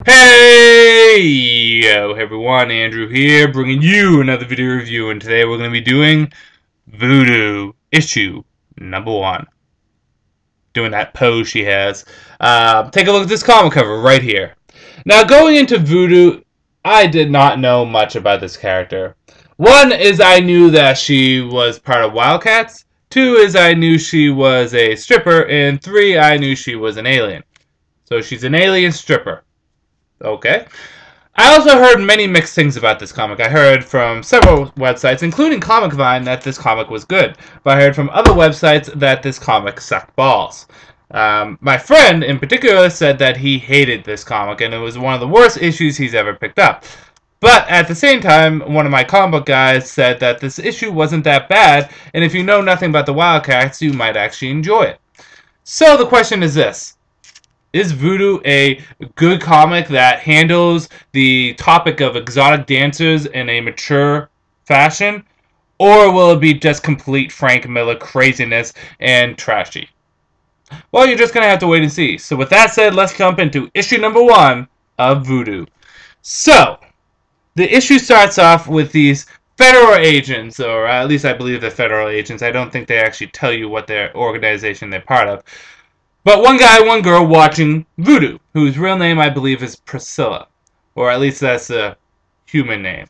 Hey yo everyone, Andrew here, bringing you another video review, and today we're going to be doing Voodoo issue number 1. Doing that pose she has. Take a look at this comic cover right here. Now, going into Voodoo, I did not know much about this character. One is I knew that she was part of Wildcats. 2 is I knew she was a stripper, and 3 I knew she was an alien. So she's an alien stripper. Okay. I also heard many mixed things about this comic. I heard from several websites, including Comic Vine, that this comic was good. But I heard from other websites that this comic sucked balls. My friend, in particular, said that he hated this comic, and it was one of the worst issues he's ever picked up. But at the same time, one of my comic book guys said that this issue wasn't that bad, and if you know nothing about the Wildcats, you might actually enjoy it. So the question is this. Is Voodoo a good comic that handles the topic of exotic dancers in a mature fashion? Or will it be just complete Frank Miller craziness and trashy? Well, you're just going to have to wait and see. So with that said, let's jump into issue number 1 of Voodoo. So, the issue starts off with these federal agents, or at least I believe they're federal agents. I don't think they actually tell you what their organization they're part of. But one guy, one girl watching Voodoo, whose real name I believe is Priscilla. Or at least that's a human name.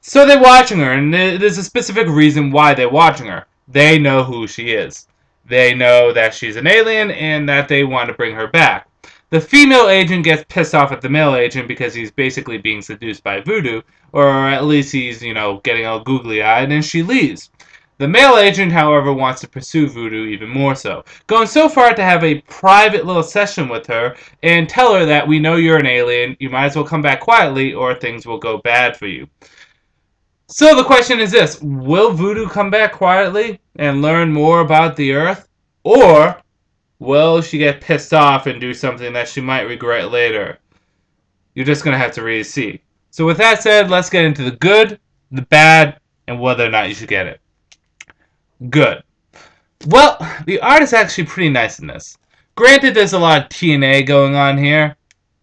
So they're watching her, and there's a specific reason why they're watching her. They know who she is. They know that she's an alien and that they want to bring her back. The female agent gets pissed off at the male agent because he's basically being seduced by Voodoo, or at least he's, getting all googly-eyed, and she leaves. The male agent, however, wants to pursue Voodoo even more so, going so far to have a private little session with her and tell her that we know you're an alien, you might as well come back quietly or things will go bad for you. So the question is this, will Voodoo come back quietly and learn more about the Earth? Or will she get pissed off and do something that she might regret later? You're just going to have to really see. So with that said, let's get into the good, the bad, and whether or not you should get it. Good. Well, the art is actually pretty nice in this. Granted, there's a lot of TNA going on here.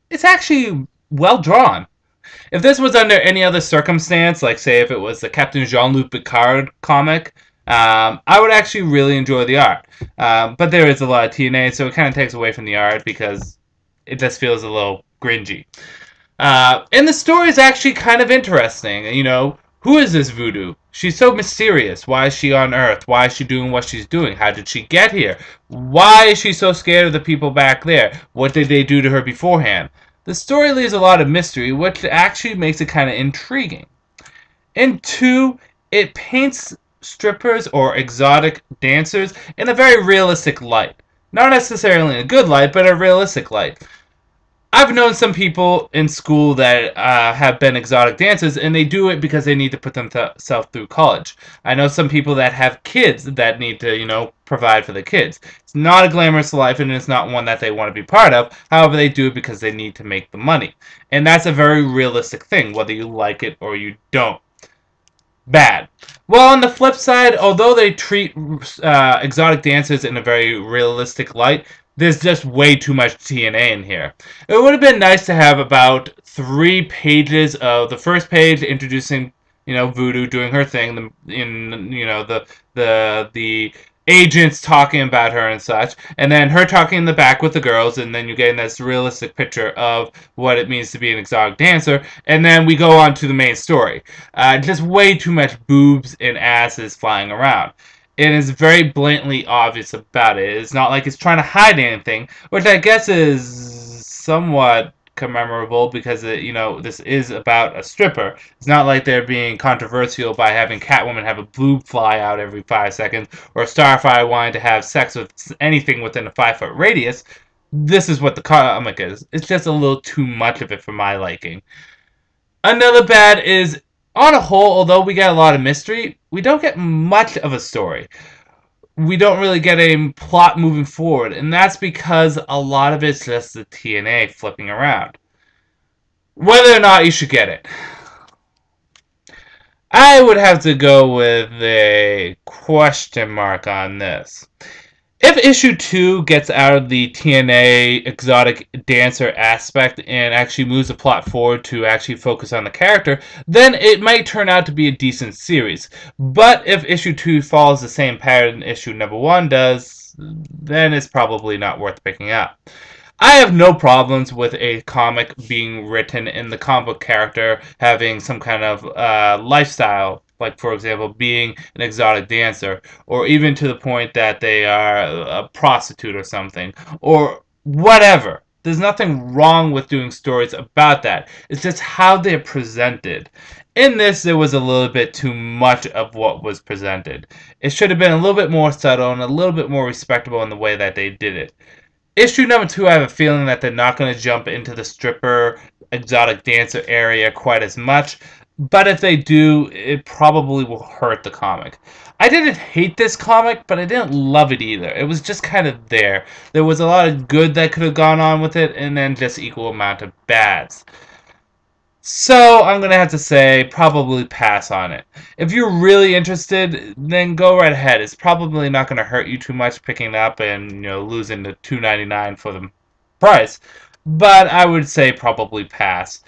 It's actually well drawn. If this was under any other circumstance, like say if it was the Captain Jean-Luc Picard comic, I would actually really enjoy the art. But there is a lot of TNA, so it kind of takes away from the art because it just feels a little cringy. And the story is actually kind of interesting. Who is this Voodoo? She's so mysterious. Why is she on Earth? Why is she doing what she's doing? How did she get here? Why is she so scared of the people back there? What did they do to her beforehand? The story leaves a lot of mystery, which actually makes it kind of intriguing. And 2, it paints strippers or exotic dancers in a very realistic light. Not necessarily in a good light, but a realistic light. I've known some people in school that have been exotic dancers, and they do it because they need to put themselves through college. I know some people that have kids that need to, provide for the kids. It's not a glamorous life, and it's not one that they want to be part of. However, they do it because they need to make the money. And that's a very realistic thing, whether you like it or you don't. Bad. Well, on the flip side, although they treat exotic dancers in a very realistic light, there's just way too much TNA in here. It would have been nice to have about 3 pages of the first page introducing, Voodoo doing her thing, the agents talking about her and such, and then her talking in the back with the girls, and then you get this realistic picture of what it means to be an exotic dancer, and then we go on to the main story. Just way too much boobs and asses flying around. It is very blatantly obvious about it. It's not like it's trying to hide anything, which I guess is somewhat commemorable because this is about a stripper. It's not like they're being controversial by having Catwoman have a boob fly out every 5 seconds or Starfire wanting to have sex with anything within a 5-foot radius. This is what the comic is. It's just a little too much of it for my liking. Another bad is, on a whole, although we get a lot of mystery, we don't get much of a story. We don't really get a plot moving forward, and that's because a lot of it's just the TNA flipping around. Whether or not you should get it, I would have to go with a question mark on this. If issue 2 gets out of the TNA exotic dancer aspect and actually moves the plot forward to actually focus on the character, then it might turn out to be a decent series. But if issue 2 follows the same pattern issue number 1 does, then it's probably not worth picking up. I have no problems with a comic being written in the comic book character having some kind of lifestyle, like for example being an exotic dancer, or even to the point that they are a prostitute or something, or whatever. There's nothing wrong with doing stories about that. It's just how they're presented. In this, there was a little bit too much of what was presented. It should have been a little bit more subtle and a little bit more respectable in the way that they did it. Issue number 2, I have a feeling that they're not going to jump into the stripper, exotic dancer area quite as much. But if they do, it probably will hurt the comic. I didn't hate this comic, but I didn't love it either. It was just kind of there. There was a lot of good that could have gone on with it, and then just equal amount of bads. So I'm going to have to say probably pass on it. If you're really interested, then go right ahead. It's probably not going to hurt you too much picking up and losing the $2.99 for the price. But I would say probably pass.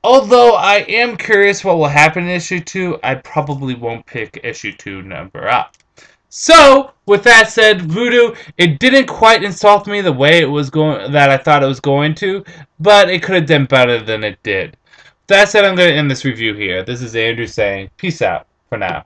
Although I am curious what will happen in issue 2, I probably won't pick issue 2 number up. So, with that said, Voodoo, it didn't quite insult me the way it was going that I thought it was going to, but it could have done better than it did. That said, I'm going to end this review here. This is Andrew saying peace out for now.